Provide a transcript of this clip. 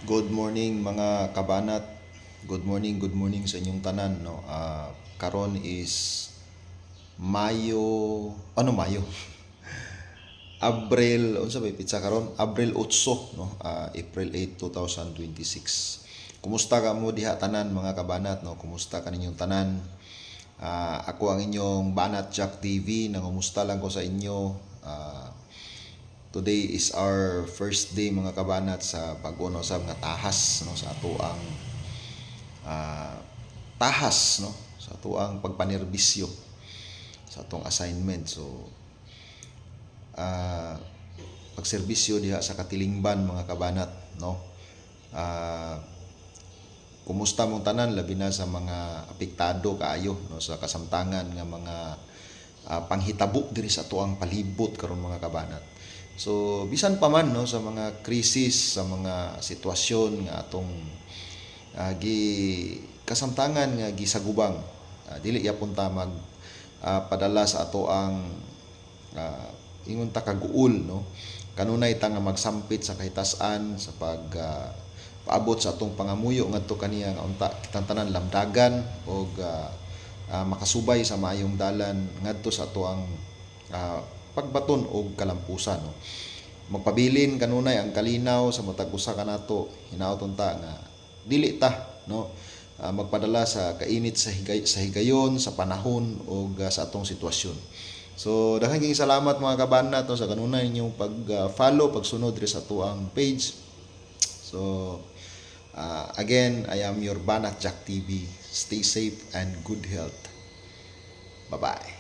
Good morning mga kabanat. Good morning sa inyong tanan no. Karon is Mayo, Mayo? Abril, unsa ba pizza karon? Abril 8 no. April 8, 2026. Kumusta ka mo diha tanan mga kabanat no? Kumusta kaninyong tanan? Ako ang inyong Banat Jack TV. Nangumusta lang ko sa inyo. Today is our first day mga kabanat sa pag-uno sa mga tahas no, sa ato ang tahas no, sa ato ang pagpanerbisyo sa atong assignment. So pagserbisyo diha sa Katilingban mga kabanat no. Kumusta mong tanan labi na sa mga apektado kaayo no sa kasamtangan nga mga panghitabo diri sa ato ang palibot karon mga kabanat. So bisan pa man no sa mga krisis, sa mga sitwasyon nga atong gi kasamtangan nga gisagubang, dili yapon ta mag padala sa ato ang ingon ta kaguol no. Kanunay ta nga magsampit sa kahitas-an sa pag paabot sa atong pangamuyo ngadto kaniya nga unta kitang tanan lamdagan og makasubay sa maayong dalan ngadto sa ato ang pagbaton og kalampusan no. Magpabilin kanunay ang kalinaw sa matag usa kanato hinaoton ta nga dili ta no magpadala sa kainit sa higayon sa panahon og sa atong sitwasyon. So daghang salamat mga kabanat no, sa kanunay inyong pag-follow pagsunod diri sa ato ang page. So again, I am your Banat Jack TV. Stay safe and good health. Bye bye.